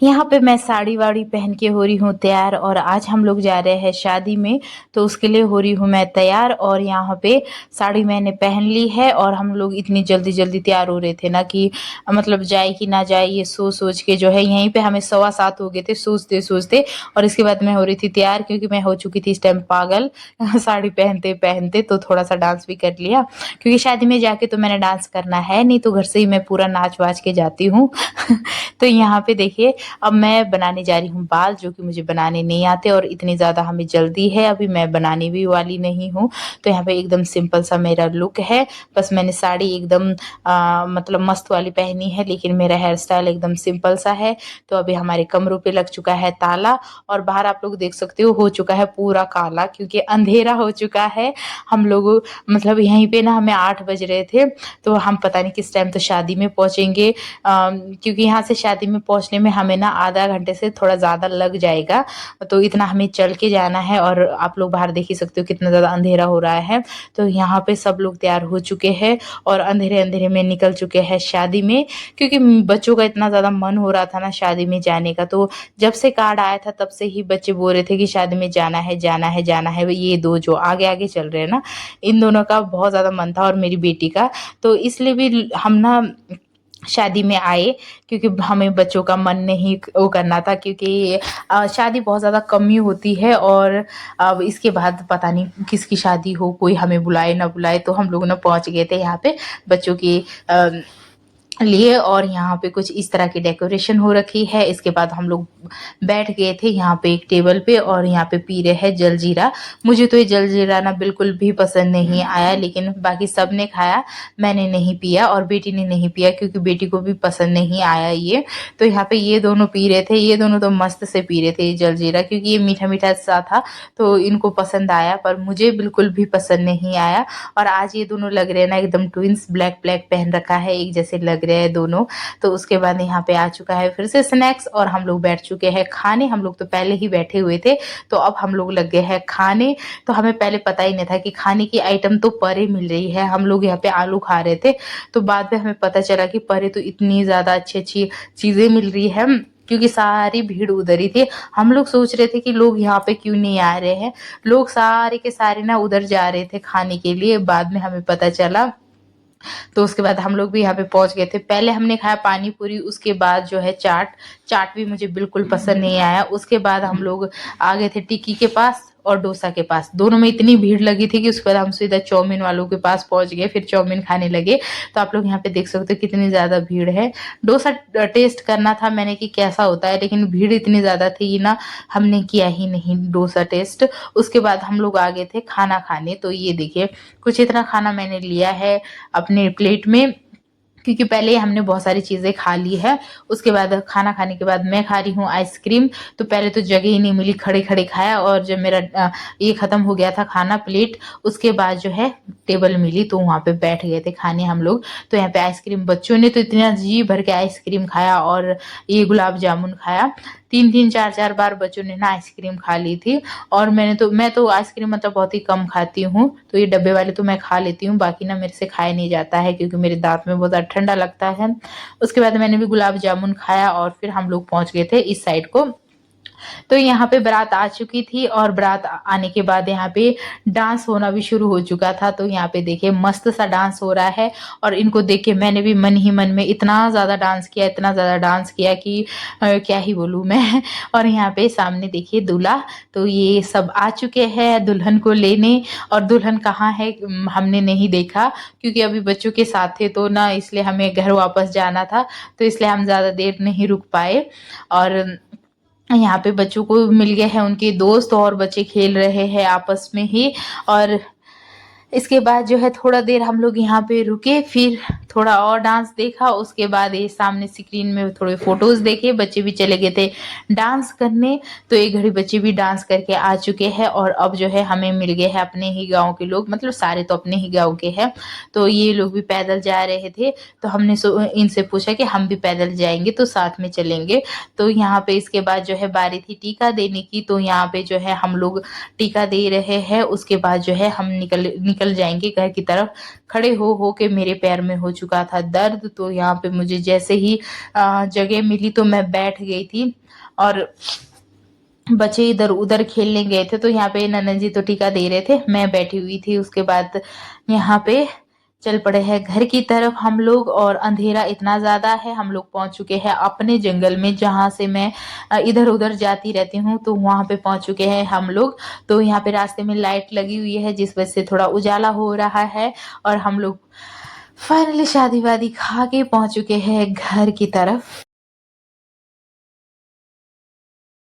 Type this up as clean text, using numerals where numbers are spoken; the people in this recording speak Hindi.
यहाँ पे मैं साड़ी-वाड़ी पहन के हो रही हूँ तैयार और आज हम लोग जा रहे हैं शादी में, तो उसके लिए हो रही हूँ मैं तैयार और यहाँ पे साड़ी मैंने पहन ली है और हम लोग इतनी जल्दी-जल्दी तैयार हो रहे थे ना कि मतलब जाए कि ना जाए ये सोच-सोच के जो है यहीं पे हमें 7:15 हो गए थे सोचते-सोचते और इसके बाद मैं हो रही थी तैयार क्योंकि मैं हो चुकी थी इस टाइम पागल साड़ी पहनते-पहनते तो थोड़ा-सा डांस भी कर लिया क्योंकि शादी में जाके तो मैंने डांस करना है नहीं, तो घर से ही मैं पूरा नाच-वाच के जाती हूँ। तो यहाँ पे देखिए अब मैं बनाने जा रही हूँ बाल, जो कि मुझे बनाने नहीं आते और इतनी ज़्यादा हमें जल्दी है, अभी मैं बनाने भी वाली नहीं हूँ। तो यहाँ पे एकदम सिंपल सा मेरा लुक है, बस मैंने साड़ी एकदम मतलब मस्त वाली पहनी है, लेकिन मेरा हेयर स्टाइल एकदम सिंपल सा है। तो अभी हमारे कमरों पे लग चुका है ताला और बाहर आप लोग देख सकते हो चुका है पूरा काला क्योंकि अंधेरा हो चुका है। हम लोग मतलब यहीं पे ना हमें 8 बज रहे थे, तो हम पता नहीं किस टाइम तो शादी में पहुँचेंगे, क्योंकि यहाँ से शादी में पहुँचने में हमें ना आधा घंटे से थोड़ा ज़्यादा लग जाएगा, तो इतना हमें चल के जाना है और आप लोग बाहर देख ही सकते हो कितना ज़्यादा अंधेरा हो रहा है। तो यहाँ पे सब लोग तैयार हो चुके हैं और अंधेरे-अंधेरे में निकल चुके हैं शादी में, क्योंकि बच्चों का इतना ज़्यादा मन हो रहा था ना शादी में जाने का, तो जब से कार्ड आया था तब से ही बच्चे बोल रहे थे कि शादी में जाना है, जाना है, जाना है। ये 2 जो आगे-आगे चल रहे हैं ना, इन दोनों का बहुत ज़्यादा मन था और मेरी बेटी का, तो इसलिए भी हम ना शादी में आए क्योंकि हमें बच्चों का मन नहीं वो करना था, क्योंकि शादी बहुत ज़्यादा कम ही होती है और अब इसके बाद पता नहीं किसकी शादी हो, कोई हमें बुलाए ना बुलाए, तो हम लोग ना पहुंच गए थे यहाँ पे बच्चों की लिए और यहाँ पे कुछ इस तरह की डेकोरेशन हो रखी है। इसके बाद हम लोग बैठ गए थे यहाँ पे एक टेबल पे और यहाँ पे पी रहे हैं जलजीरा। मुझे तो ये जलजीरा ना बिल्कुल भी पसंद नहीं आया, लेकिन बाकी सब ने खाया, मैंने नहीं पिया और बेटी ने नहीं पिया क्योंकि बेटी को भी पसंद नहीं आया ये। तो यहाँ पे ये दोनों पी रहे थे, ये दोनों तो मस्त से पी रहे थे ये जलजीरा, क्योंकि ये मीठा-मीठा सा था तो इनको पसंद आया, पर मुझे बिल्कुल भी पसंद नहीं आया। और आज ये दोनों लग रहे हैं ना एकदम ट्विंस, ब्लैक पहन रखा है, एक जैसे लग रहे हैं दोनों। तो उसके बाद यहाँ पे आ चुका है फिर से स्नैक्स और हम लोग बैठ चुके हैं खाने। हम लोग तो पहले ही बैठे हुए थे, तो अब हम लोग लग गए हैं खाने। तो हमें पहले पता ही नहीं था कि खाने की आइटम तो परे मिल रही है, हम लोग यहाँ पे आलू खा रहे थे, तो बाद में हमें पता चला कि परे तो इतनी ज़्यादा अच्छी-अच्छी चीज़ें मिल रही है, क्योंकि सारी भीड़ उधर ही थी। हम लोग सोच रहे थे कि लोग यहाँ पे क्यों नहीं आ रहे हैं, लोग सारे के सारे ना उधर जा रहे थे खाने के लिए, बाद में हमें पता चला। तो उसके बाद हम लोग भी यहाँ पे पहुँच गए थे। पहले हमने खाया पानी पूरी, उसके बाद जो है चाट। चाट भी मुझे बिल्कुल पसंद नहीं आया। उसके बाद हम लोग आ गए थे टिक्की के पास और डोसा के पास। दोनों में इतनी भीड़ लगी थी कि उसके बाद हम सीधा चाउमीन वालों के पास पहुँच गए, फिर चाउमीन खाने लगे। तो आप लोग यहाँ पे देख सकते हो कितनी ज़्यादा भीड़ है। डोसा टेस्ट करना था मैंने कि कैसा होता है, लेकिन भीड़ इतनी ज़्यादा थी ना, हमने किया ही नहीं डोसा टेस्ट। उसके बाद हम लोग आ गए थे खाना खाने। तो ये देखिए कुछ इतना खाना मैंने लिया है अपने प्लेट में, क्योंकि पहले ही हमने बहुत सारी चीज़ें खा ली है। उसके बाद खाना खाने के बाद मैं खा रही हूँ आइसक्रीम। तो पहले तो जगह ही नहीं मिली, खड़े-खड़े खाया और जब मेरा ये ख़त्म हो गया था खाना प्लेट, उसके बाद जो है टेबल मिली तो वहाँ पे बैठ गए थे खाने हम लोग। तो यहाँ पे आइसक्रीम बच्चों ने तो इतना जी भर के आइसक्रीम खाया और ये गुलाब जामुन खाया। 3-3 4-4 बार बच्चों ने ना आइसक्रीम खा ली थी और मैं तो आइसक्रीम मतलब बहुत ही कम खाती हूँ, तो ये डब्बे वाले तो मैं खा लेती हूँ, बाकी ना मेरे से खाया नहीं जाता है क्योंकि मेरे दाँत में बहुत ज़्यादा ठंडा लगता है। उसके बाद मैंने भी गुलाब जामुन खाया और फिर हम लोग पहुँच गए थे इस साइड को। तो यहाँ पे बारात आ चुकी थी और बारात आने के बाद यहाँ पे डांस होना भी शुरू हो चुका था। तो यहाँ पे देखिए मस्त सा डांस हो रहा है और इनको देख के मैंने भी मन ही मन में इतना ज़्यादा डांस किया, इतना ज़्यादा डांस किया कि क्या ही बोलूँ मैं। और यहाँ पे सामने देखिए दूल्हा, तो ये सब आ चुके हैं दुल्हन को लेने, और दुल्हन कहाँ है हमने नहीं देखा क्योंकि अभी बच्चों के साथ थे तो ना, इसलिए हमें घर वापस जाना था, तो इसलिए हम ज़्यादा देर नहीं रुक पाए। और यहाँ पे बच्चों को मिल गए हैं उनके दोस्त और बच्चे खेल रहे हैं आपस में ही। और इसके बाद जो है थोड़ा देर हम लोग यहाँ पे रुके, फिर थोड़ा और डांस देखा। उसके बाद ये सामने स्क्रीन में थोड़े फोटोज़ देखे, बच्चे भी चले गए थे डांस करने। तो एक घड़ी बच्चे भी डांस करके आ चुके हैं और अब जो है हमें मिल गए हैं अपने ही गाँव के लोग, मतलब सारे तो अपने ही गाँव के हैं। तो ये लोग भी पैदल जा रहे थे, तो हमने इनसे पूछा कि हम भी पैदल जाएंगे तो साथ में चलेंगे। तो यहाँ पे इसके बाद जो है बारी थी टीका देने की, तो यहाँ पे जो है हम लोग टीका दे रहे हैं। उसके बाद जो है हम निकल निकल जाएँगे घर की तरफ। खड़े हो के मेरे पैर में हो चुका था दर्द, तो यहाँ पे मुझे जैसे ही जगह मिली तो मैं बैठ गई थी और बच्चे इधर-उधर खेलने गए थे, तो यहाँ पे ननद जी तो टीका दे रहे थे, मैं बैठी हुई थी। उसके बाद यहाँ पे चल पड़े हैं घर की तरफ हम लोग और अंधेरा इतना ज़्यादा है, हम लोग पहुँच चुके हैं अपने जंगल में जहाँ से मैं इधर-उधर जाती रहती हूँ, तो वहाँ पे पहुँच चुके हैं हम लोग। तो यहाँ पे रास्ते में लाइट लगी हुई है जिस वजह से थोड़ा उजाला हो रहा है और हम लोग फाइनली शादी-वादी खा के पहुँच चुके हैं घर की तरफ।